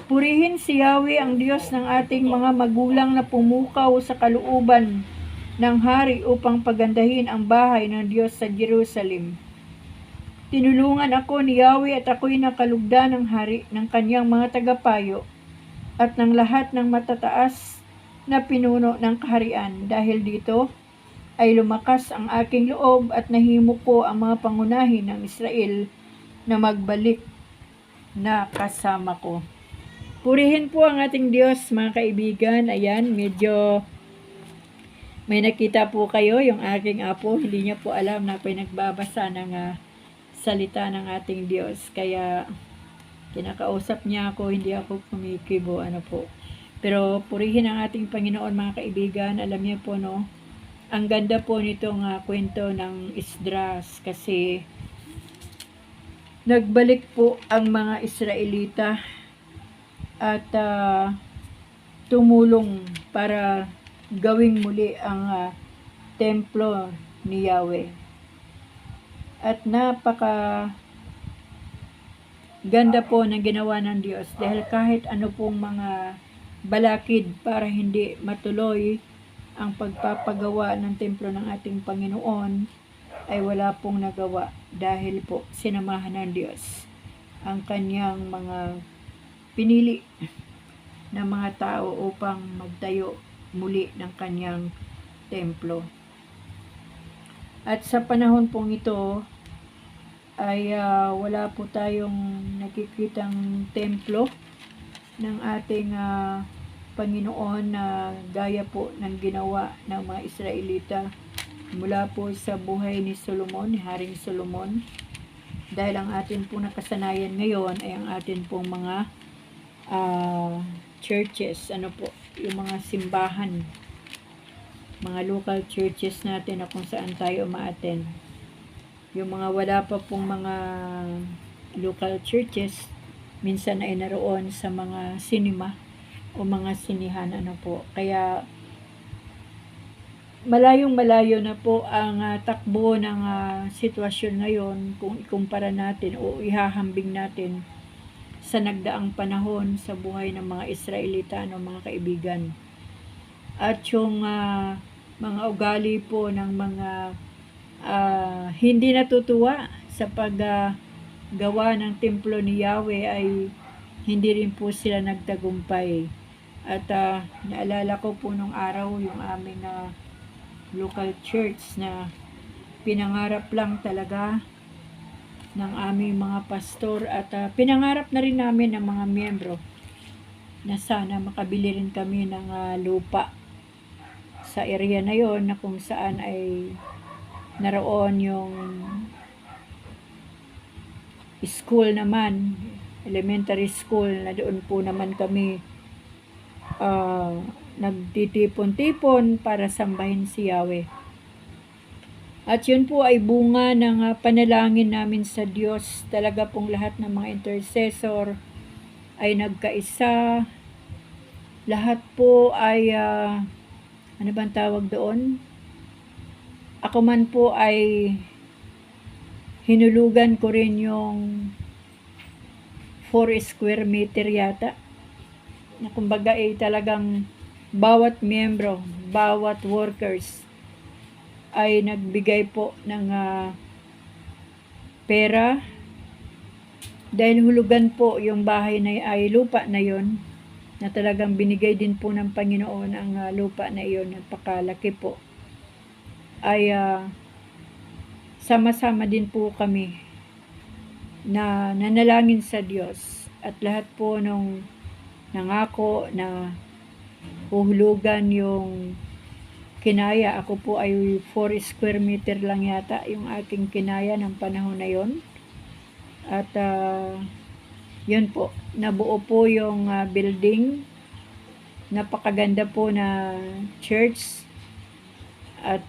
Speaker 1: purihin si Yahweh ang Diyos ng ating mga magulang na pumukaw sa kalooban ng hari upang pagandahin ang bahay ng Diyos sa Jerusalem. Tinulungan ako ni Yahweh at ako'y nakalugda ng hari, ng kanyang mga tagapayo at ng lahat ng matataas na pinuno ng kaharian. Dahil dito ay lumakas ang aking loob at nahimo ko ang mga pangunahin ng Israel na magbalik na kasama ko. Purihin po ang ating Diyos, mga kaibigan. Ayan, medyo May nakita po kayo, yung aking apo, hindi niya po alam na ako'y nagbabasa ng salita ng ating Diyos. Kaya kinakausap niya ako, hindi ako kumikibo, ano po. Pero purihin ang ating Panginoon, mga kaibigan. Alam niyo po, no, ang ganda po nitong kwento ng Esdras kasi nagbalik po ang mga Israelita at tumulong para gawing muli ang templo ni Yahweh. At napaka ganda po ng ginawa ng Diyos dahil kahit ano pong mga balakid para hindi matuloy ang pagpapagawa ng templo ng ating Panginoon ay wala pong nagawa dahil po sinamahan ng Diyos ang kanyang mga pinili na mga tao upang magtayo muli ng kanyang templo. At sa panahon pong ito ay wala po tayong nakikitang templo ng ating Panginoon na gaya po ng ginawa ng mga Israelita mula po sa buhay ni Solomon, ni Haring Solomon. Dahil ang atin pong nakasanayan ngayon ay ang atin pong mga churches, ano po, yung mga simbahan, mga local churches natin na kung saan tayo ma-attend. Yung mga wala pa pong mga local churches, minsan ay naroon sa mga cinema o mga sinihan, ano po. Kaya malayong malayo na po ang takbo ng sitwasyon ngayon kung ikumpara natin o ihahambing natin sa nagdaang panahon sa buhay ng mga Israelita, no, mga kaibigan. At yung mga ugali po ng mga hindi natutuwa sa paggawa ng templo ni Yahweh ay hindi rin po sila nagtagumpay. At naalala ko po nung araw yung aming local church na pinangarap lang talaga ng aming mga pastor at pinangarap na rin namin ng mga miyembro na sana makabili rin kami ng lupa sa area na yon na kung saan ay naroon yung school naman, elementary school, na doon po naman kami nagtitipon-tipon para sambahin si Yahweh. At yun po ay bunga ng panalangin namin sa Diyos. Talaga pong lahat ng mga intercessor ay nagkaisa. Lahat po ay, ano bang tawag doon? Ako man po ay hinulugan ko rin yung 4 square meter yata. Na kumbaga ay talagang bawat miyembro, bawat workers ay nagbigay po ng pera dahil hulugan po yung bahay na ay lupa na yon na talagang binigay din po ng Panginoon ang lupa na iyon, napakalaki po. Ay sama-sama din po kami na nanalangin sa Diyos at lahat po nung nangako na uhulugan yung kinaya. Ako po ay 4 square meter lang yata yung aking kinaya ng panahon na yon. At yun po, nabuo po yung building. Napakaganda po na church. At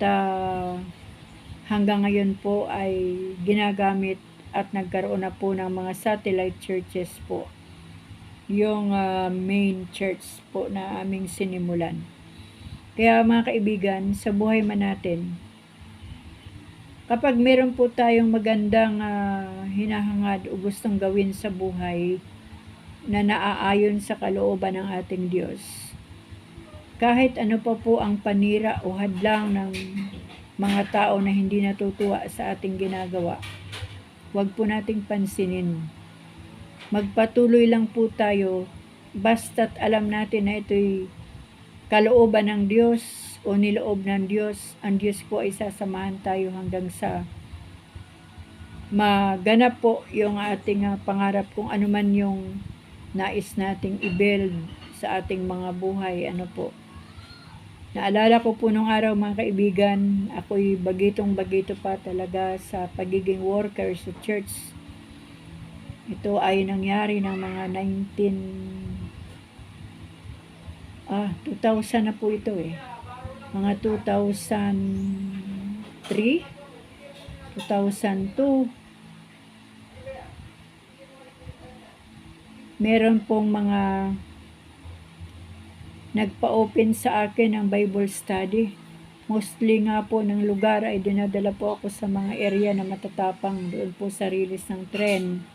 Speaker 1: hanggang ngayon po ay ginagamit at nagkaroon na po ng mga satellite churches po. Yung main church po na aming sinimulan. Kaya mga kaibigan, sa buhay man natin, kapag meron po tayong magandang hinahangad o gustong gawin sa buhay na naaayon sa kalooban ng ating Diyos, kahit ano pa po ang panira o hadlang ng mga tao na hindi natutuwa sa ating ginagawa, huwag po nating pansinin. Magpatuloy lang po tayo basta't alam natin na ito'y kalooban ng Diyos o niloob ng Diyos. Ang Diyos po ay sasamahan tayo hanggang sa maganap po yung ating pangarap, kung ano man yung nais nating i-build sa ating mga buhay, ano po. Naalala ko po nung araw mga kaibigan, ako'y bagitong-bagito pa talaga sa pagiging worker sa church. Ito ay nangyari ng mga 2000 na po ito eh. Mga 2003, 2002. Meron pong mga nagpa-open sa akin ng Bible study. Mostly nga po ng lugar ay dinadala po ako sa mga area na matatapang doon po sa release ng tren.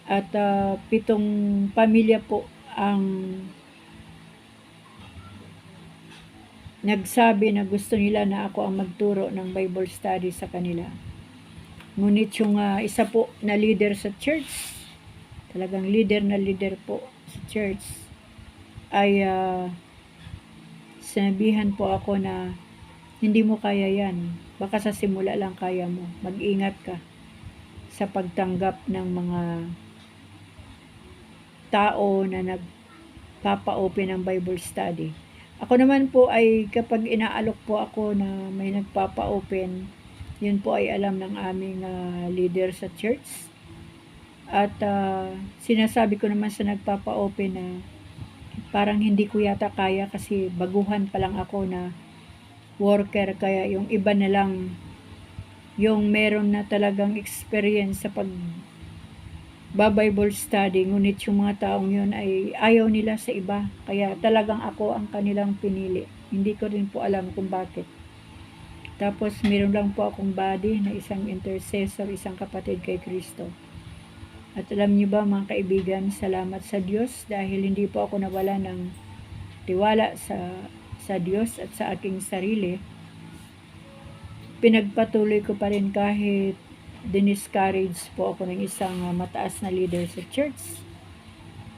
Speaker 1: At 7 pamilya po ang nagsabi na gusto nila na ako ang magturo ng Bible study sa kanila. Ngunit yung isa po na leader sa church, talagang leader po sa church, ay sinabihan po ako na hindi mo kaya yan. Baka sa simula lang kaya mo. Mag-ingat ka sa pagtanggap ng mga tao na nagpapa-open ng Bible study. Ako naman po ay kapag inaalok po ako na may nagpapa-open, yun po ay alam ng aming leader sa church. At sinasabi ko naman sa nagpapa-open na parang hindi ko yata kaya kasi baguhan pa lang ako na worker, kaya yung iba na lang yung meron na talagang experience sa Bible study, ngunit yung mga taong yun ay ayaw nila sa iba, kaya talagang ako ang kanilang pinili. Hindi ko rin po alam kung bakit. Tapos meron lang po akong buddy na isang intercessor, isang kapatid kay Kristo. At alam niyo ba mga kaibigan, salamat sa Diyos dahil hindi po ako nawala ng tiwala sa Diyos at sa aking sarili. Pinagpatuloy ko pa rin kahit diniscourage po ako ng isang mataas na leader sa church.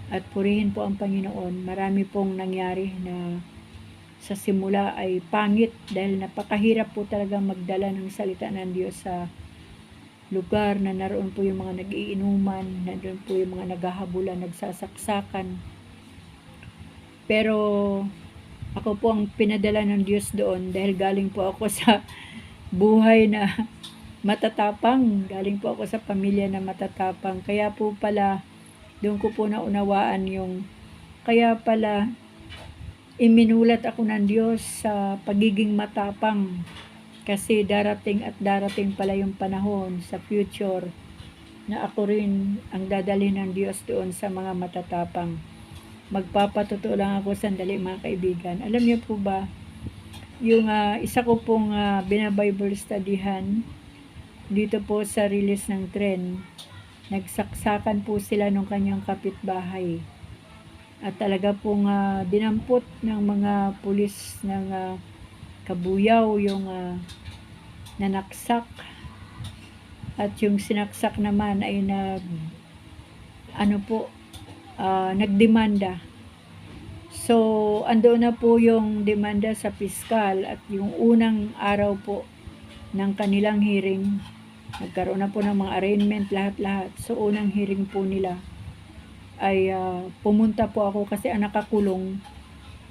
Speaker 1: At purihin po ang Panginoon. Marami pong nangyari na sa simula ay pangit dahil napakahirap po talaga magdala ng salita ng Diyos sa lugar na naroon po yung mga nag-iinuman, naroon po yung mga naghahabulan, nagsasaksakan. Pero ako po ang pinadala ng Diyos doon dahil galing po ako sa buhay na matatapang, galing po ako sa pamilya na matatapang. Kaya po pala doon ko po naunawaan yung kaya pala iminulat ako ng Diyos sa pagiging matapang. Kasi darating at darating pala yung panahon sa future na ako rin ang dadalhin ng Diyos doon sa mga matatapang. Magpapatotoo lang ako sandali mga kaibigan. Alam niyo po ba, yung isa ko pong binabible studyhan dito po sa release ng tren, nagsaksakan po sila nung kanyang kapitbahay. At talaga pong dinampot ng mga pulis ng Kabuyaw yung nanaksak, at yung sinaksak naman ay nagdemanda. So andoon na po yung demanda sa piskal at yung unang araw po ng kanilang hearing, nagkaroon na po ng mga arraignment, lahat-lahat. So unang hearing po nila ay pumunta po ako kasi ang nakakulong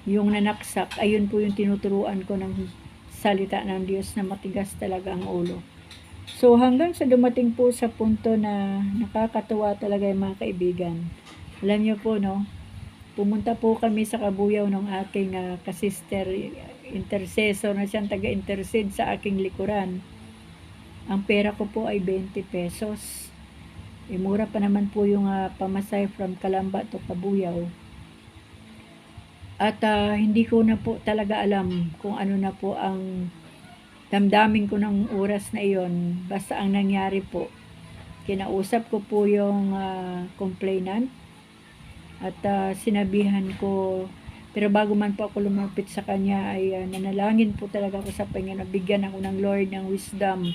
Speaker 1: yung nanaksak, ayun po yung tinuturuan ko ng salita ng Diyos na matigas talaga ang ulo. So hanggang sa dumating po sa punto na nakakatuwa talaga yung mga kaibigan. Alam niyo po no, pumunta po kami sa Kabuyaw ng aking kasister, intercessor na siyang taga-intercede sa aking likuran. Ang pera ko po ay 20 pesos. Mura pa naman po yung pamasay from Calamba to Kabuyaw. At hindi ko na po talaga alam kung ano na po ang damdamin ko ng oras na iyon. Basta ang nangyari po, kinausap ko po yung complainant at sinabihan ko, pero bago man po ako lumapit sa kanya ay nanalangin po talaga ako sa Panginoon na bigyan ako ng Lord ng wisdom,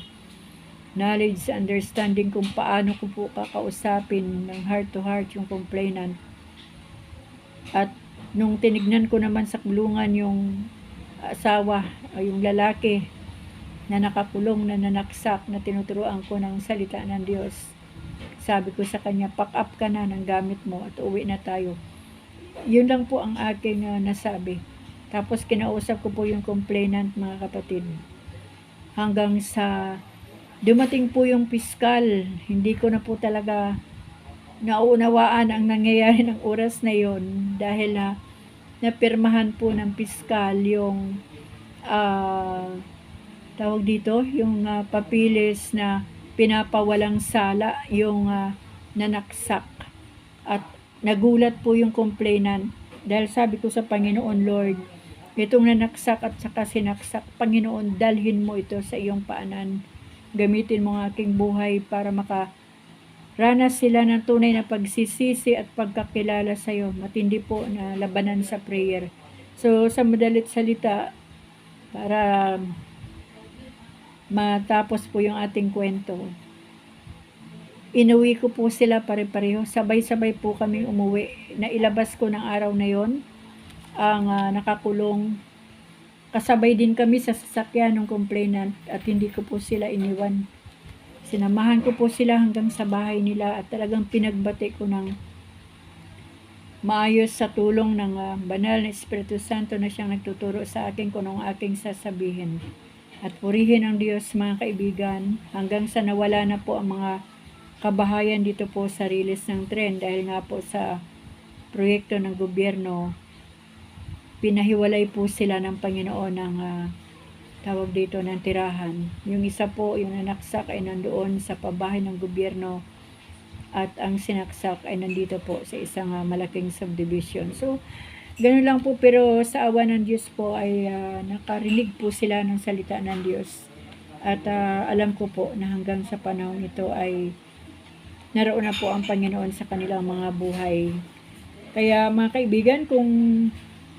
Speaker 1: knowledge, understanding kung paano ko po kakausapin ng heart to heart yung complainant. At nung tinignan ko naman sa kulungan yung asawa, yung lalaki na nakakulong na nanaksak na tinuturuan ko ng salita ng Diyos, sabi ko sa kanya, pack up ka na ng gamit mo at uwi na tayo. Yun lang po ang aking nasabi. Tapos kinausap ko po yung complainant, mga kapatid. Hanggang sa dumating po yung piskal, hindi ko na po talaga naunawaan ang nangyayari ng oras na yon dahil napirmahan po ng piskal yung tawag dito, yung papilis na pinapawalang sala yung nanaksak. At nagulat po yung complainant dahil sabi ko sa Panginoon, Lord, itong nanaksak at saka sinaksak, Panginoon, dalhin mo ito sa iyong paanan. Gamitin mo ang aking buhay para makaranas sila ng tunay na pagsisisi at pagkakilala sa iyo. Matindi po na labanan sa prayer. So, sa madalit salita, para matapos po yung ating kwento, inuwi ko po sila pare-pareho. Sabay-sabay po kaming umuwi. Nailabas ko ng araw na yon ang nakakulong. Kasabay din kami sa sasakyan ng complainant at hindi ko po sila iniwan. Sinamahan ko po sila hanggang sa bahay nila at talagang pinagbati ko ng maayos sa tulong ng banal na Espiritu Santo na siyang nagtuturo sa akin kung anong aking sasabihin. At purihin ang Diyos, mga kaibigan, hanggang sa nawala na po ang mga kabahayan dito po sa release ng tren dahil nga po sa proyekto ng gobyerno, pinahiwalay po sila ng Panginoon ng tawag dito ng tirahan. Yung isa po, yung nanaksak ay nandoon sa pabahay ng gobyerno at ang sinaksak ay nandito po sa isang malaking subdivision. So, ganun lang po, pero sa awa ng Diyos po ay nakarinig po sila ng salita ng Diyos. At alam ko po na hanggang sa panahon ito ay naroon na po ang Panginoon sa kanilang mga buhay. Kaya mga kaibigan, kung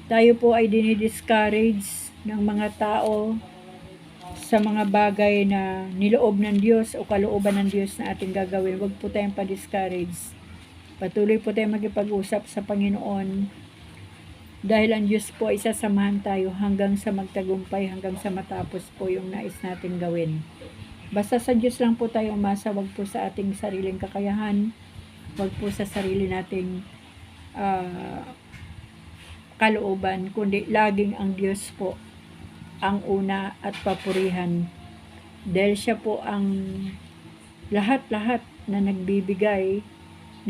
Speaker 1: tayo po ay dinidiscourage ng mga tao sa mga bagay na niloob ng Diyos o kalooban ng Diyos na ating gagawin, huwag po tayong pa-discourage. Patuloy po tayong magipag-usap sa Panginoon dahil ang Diyos po ay sasamahan tayo hanggang sa magtagumpay, hanggang sa matapos po yung nais natin gawin. Basta sa Diyos lang po tayo umasa, wag po sa ating sariling kakayahan, wag po sa sarili nating kalooban, kundi laging ang Diyos po ang una at papurihan. Dahil siya po ang lahat-lahat na nagbibigay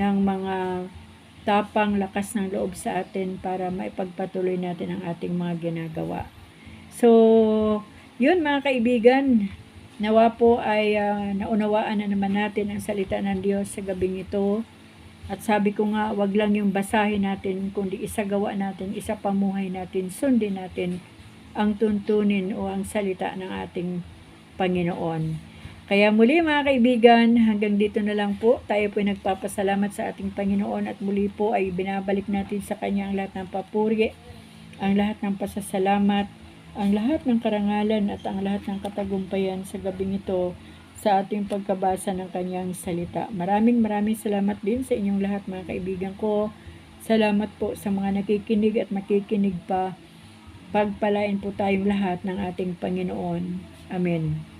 Speaker 1: ng mga tapang lakas ng loob sa atin para maipagpatuloy natin ang ating mga ginagawa. So, yun mga kaibigan, nawa po ay naunawaan na naman natin ang salita ng Diyos sa gabing ito. At sabi ko nga, wag lang yung basahin natin, kundi isagawa natin, isapamuhay natin, sundin natin ang tuntunin o ang salita ng ating Panginoon. Kaya muli mga kaibigan, hanggang dito na lang po. Tayo po ay nagpapasalamat sa ating Panginoon at muli po ay binabalik natin sa Kanya ang lahat ng papuri, ang lahat ng pasasalamat, ang lahat ng karangalan at ang lahat ng katagumpayan sa gabing ito sa ating pagkabasa ng Kanyang salita. Maraming salamat din sa inyong lahat mga kaibigan ko. Salamat po sa mga nakikinig at makikinig pa. Pagpalain po tayong lahat ng ating Panginoon. Amen.